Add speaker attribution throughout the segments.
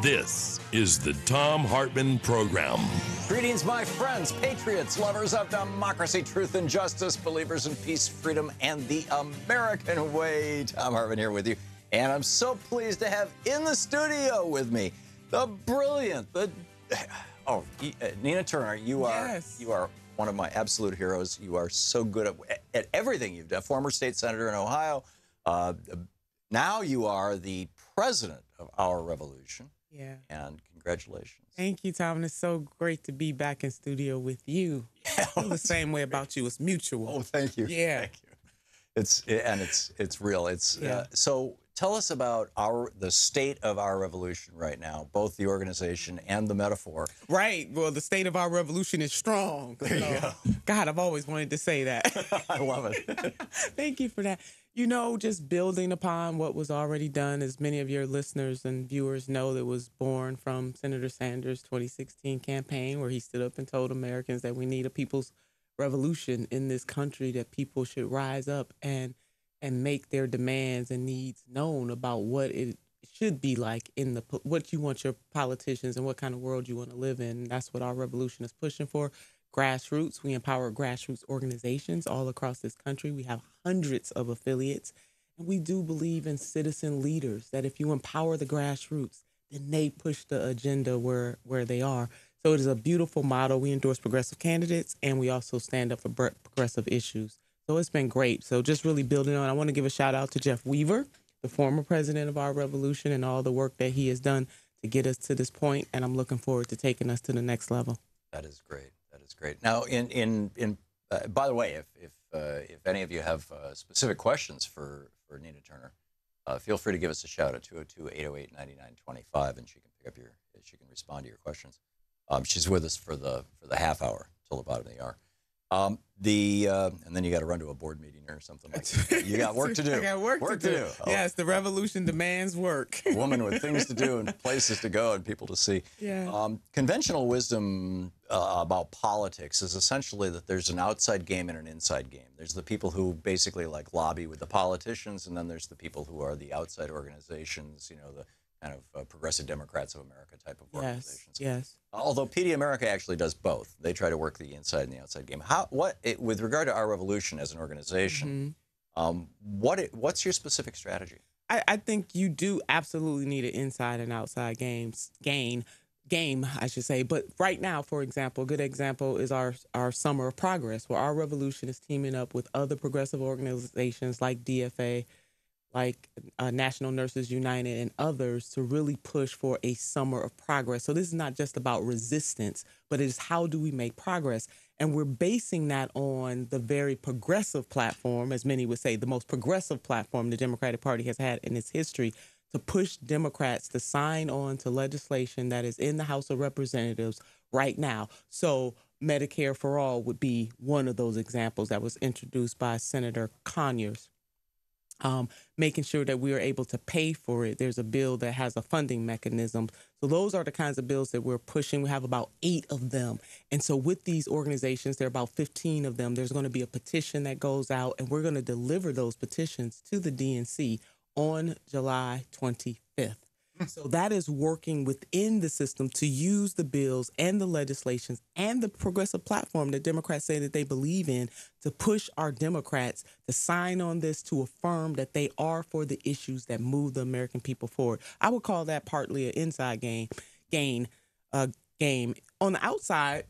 Speaker 1: This is the Thom Hartmann Program.
Speaker 2: Greetings, my friends, patriots, lovers of democracy, truth, and justice, believers in peace, freedom, and the American way. Thom Hartmann here with you. And I'm so pleased to have in the studio with me the brilliant, Nina Turner. You are one of my absolute heroes. You are so good at everything you've done. Former state senator in Ohio. Now you are the president of Our Revolution.
Speaker 3: Yeah.
Speaker 2: And congratulations.
Speaker 3: Thank you, Tom. And it's so great to be back in studio with you.
Speaker 2: Yeah,
Speaker 3: I feel the same way about you. It's mutual.
Speaker 2: Oh, thank you.
Speaker 3: Yeah.
Speaker 2: Thank you. It's real. So tell us about the state of Our Revolution right now, both the organization and the metaphor.
Speaker 3: Right. Well, the state of our revolution is strong.
Speaker 2: There you go.
Speaker 3: God, I've always wanted to say that.
Speaker 2: I love it.
Speaker 3: Thank you for that. You know, just building upon what was already done, as many of your listeners and viewers know, that was born from Senator Sanders' 2016 campaign, where he stood up and told Americans that we need a people's revolution in this country, that people should rise up and make their demands and needs known about what it should be like in what you want your politicians and what kind of world you want to live in. And that's what Our Revolution is pushing for. Grassroots. We empower grassroots organizations all across this country. We have hundreds of affiliates. And we do believe in citizen leaders, that if you empower the grassroots, then they push the agenda where they are. So it is a beautiful model. We endorse progressive candidates, and we also stand up for progressive issues. So it's been great. So just really building on, I want to give a shout out to Jeff Weaver, the former president of Our Revolution, and all the work that he has done to get us to this point. And I'm looking forward to taking us to the next level.
Speaker 2: That is great. That is great. Now, by the way, if any of you have specific questions for Nina Turner, feel free to give us a shout at 202-808-9925, and she can respond to your questions. She's with us for the half hour till the bottom of the hour. And then you got to run to a board meeting or something like that. You got work to do.
Speaker 3: I got work to do.
Speaker 2: Oh.
Speaker 3: Yes, the revolution demands work.
Speaker 2: A woman with things to do and places to go and people to see.
Speaker 3: Yeah.
Speaker 2: Conventional wisdom about politics is essentially that there's an outside game and an inside game. There's the people who basically like lobby with the politicians, and then there's the people who are the outside organizations, you know, the kind of progressive Democrats of America type of organizations.
Speaker 3: Yes.
Speaker 2: Although PD America actually does both. They try to work the inside and the outside game. With regard to Our Revolution as an organization, what's your specific strategy?
Speaker 3: I think you do absolutely need an inside and outside game, I should say. But right now, for example, a good example is our Summer of Progress, where Our Revolution is teaming up with other progressive organizations like DFA, like National Nurses United and others, to really push for a summer of progress. So this is not just about resistance, but it is how do we make progress? And we're basing that on the very progressive platform, as many would say, the most progressive platform the Democratic Party has had in its history, to push Democrats to sign on to legislation that is in the House of Representatives right now. So Medicare for All would be one of those examples that was introduced by Senator Conyers. Making sure that we are able to pay for it. There's a bill that has a funding mechanism. So those are the kinds of bills that we're pushing. We have about 8 of them. And so with these organizations, there are about 15 of them. There's going to be a petition that goes out, and we're going to deliver those petitions to the DNC on July 25th. So that is working within the system to use the bills and the legislations and the progressive platform that Democrats say that they believe in to push our Democrats to sign on this, to affirm that they are for the issues that move the American people forward. I would call that partly an inside game. On the outside,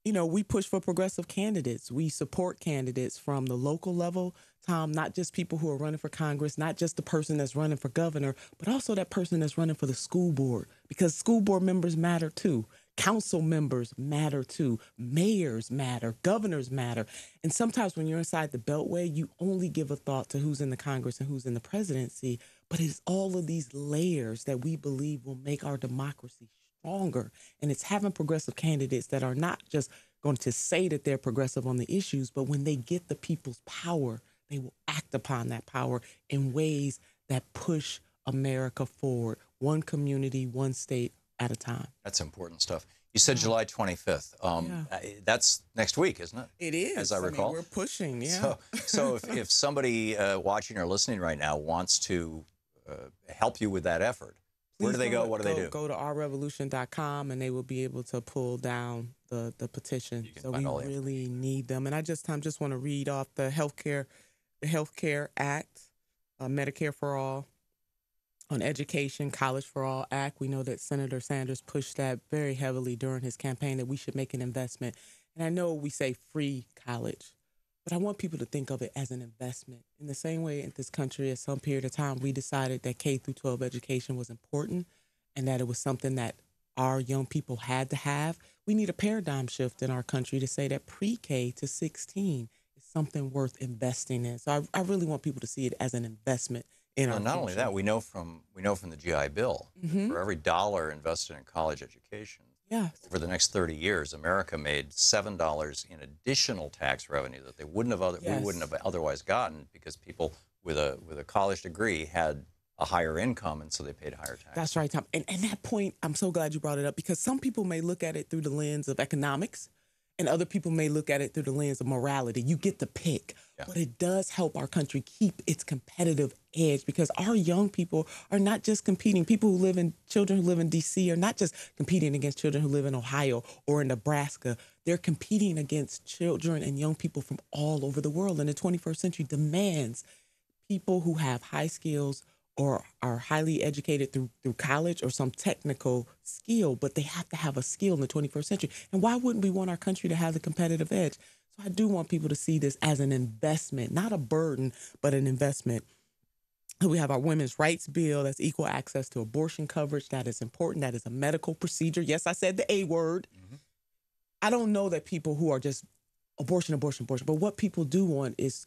Speaker 3: you know, we push for progressive candidates. We support candidates from the local level, Tom, not just people who are running for Congress, not just the person that's running for governor, but also that person that's running for the school board, because school board members matter too. Council members matter too. Mayors matter. Governors matter. And sometimes when you're inside the Beltway, you only give a thought to who's in the Congress and who's in the presidency. But it's all of these layers that we believe will make our democracy stronger. And it's having progressive candidates that are not just going to say that they're progressive on the issues, but when they get the people's power, they will act upon that power in ways that push America forward, one community, one state at a time.
Speaker 2: That's important stuff. You said July 25th. That's next week, isn't it?
Speaker 3: It is.
Speaker 2: As I recall.
Speaker 3: We're pushing, yeah.
Speaker 2: So if somebody watching or listening right now wants to help you with that effort, Where do they go? What do they do?
Speaker 3: Go to ourrevolution.com and they will be able to pull down the petition. So we really need them. And I just want to read off the Healthcare Act, Medicare for All, on Education, College for All Act. We know that Senator Sanders pushed that very heavily during his campaign, that we should make an investment. And I know we say free college, but I want people to think of it as an investment. In the same way in this country, at some period of time, we decided that K through 12 education was important and that it was something that our young people had to have. We need a paradigm shift in our country to say that pre-K to 16 is something worth investing in. So I really want people to see it as an investment in our
Speaker 2: not only that, we know from the GI Bill, for every dollar invested in college education, over the next 30 years, America made $7 in additional tax revenue that they wouldn't have we wouldn't have otherwise gotten, because people with a college degree had a higher income, and so they paid higher taxes.
Speaker 3: That's right, Tom. And that point, I'm so glad you brought it up, because some people may look at it through the lens of economics, and other people may look at it through the lens of morality. You get to pick. Yeah. But it does help our country keep its competitive edge, because our young people are not just competing. Children who live in D.C. are not just competing against children who live in Ohio or in Nebraska. They're competing against children and young people from all over the world. And the 21st century demands people who have high skills or are highly educated through college or some technical skill, but they have to have a skill in the 21st century. And why wouldn't we want our country to have the competitive edge? So I do want people to see this as an investment, not a burden, but an investment. We have our women's rights bill. That's equal access to abortion coverage. That is important. That is a medical procedure. Yes, I said the A word. I don't know that people who are just abortion, but what people do want is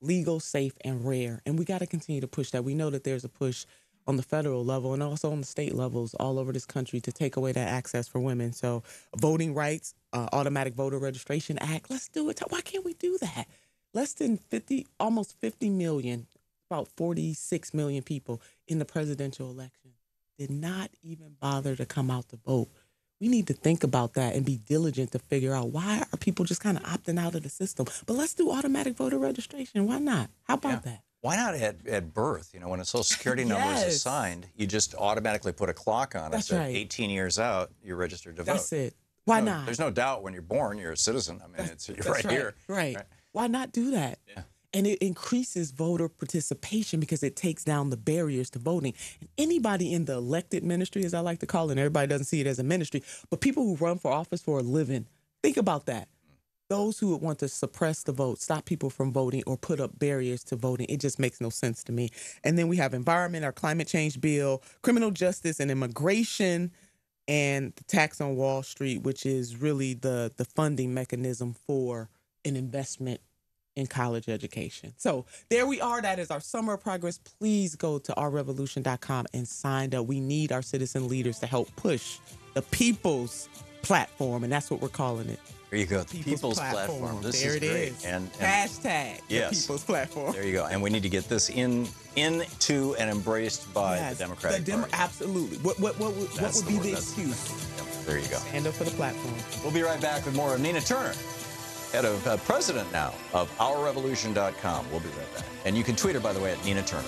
Speaker 3: legal, safe, and rare. And we got to continue to push that. We know that there's a push on the federal level and also on the state levels all over this country to take away that access for women. So voting rights, automatic voter registration act, let's do it. Why can't we do that? Less than almost 50 million, about 46 million people in the presidential election did not even bother to come out to vote. We need to think about that and be diligent to figure out, why are people just kind of opting out of the system? But let's do automatic voter registration. Why not? How about that?
Speaker 2: Why not at birth? You know, when a Social Security number is assigned, you just automatically put a clock on it.
Speaker 3: That's
Speaker 2: so
Speaker 3: right.
Speaker 2: 18 years out, you're registered to vote.
Speaker 3: That's it. Why not?
Speaker 2: There's no doubt when you're born, you're a citizen. I mean, you're right here.
Speaker 3: Right. Why not do that?
Speaker 2: Yeah.
Speaker 3: And it increases voter participation because it takes down the barriers to voting. And anybody in the elected ministry, as I like to call it, and everybody doesn't see it as a ministry, but people who run for office for a living, think about that. Those who would want to suppress the vote, stop people from voting, or put up barriers to voting, it just makes no sense to me. And then we have environment, our climate change bill, criminal justice and immigration, and the tax on Wall Street, which is really the funding mechanism for an investment in college education. So there we are. That is our summer of progress. Please go to ourrevolution.com and sign up. We need our citizen leaders to help push the people's platform, and that's what we're calling it.
Speaker 2: There you go. The People's Platform. This is great. And
Speaker 3: hashtag the People's Platform.
Speaker 2: There you go. And we need to get this into and embraced by the Democratic Party.
Speaker 3: Absolutely. What would be the excuse?
Speaker 2: There you go.
Speaker 3: Stand up for the platform.
Speaker 2: We'll be right back with more of Nina Turner, head of president now of ourrevolution.com. We'll be right back. And you can tweet her, by the way, at Nina Turner.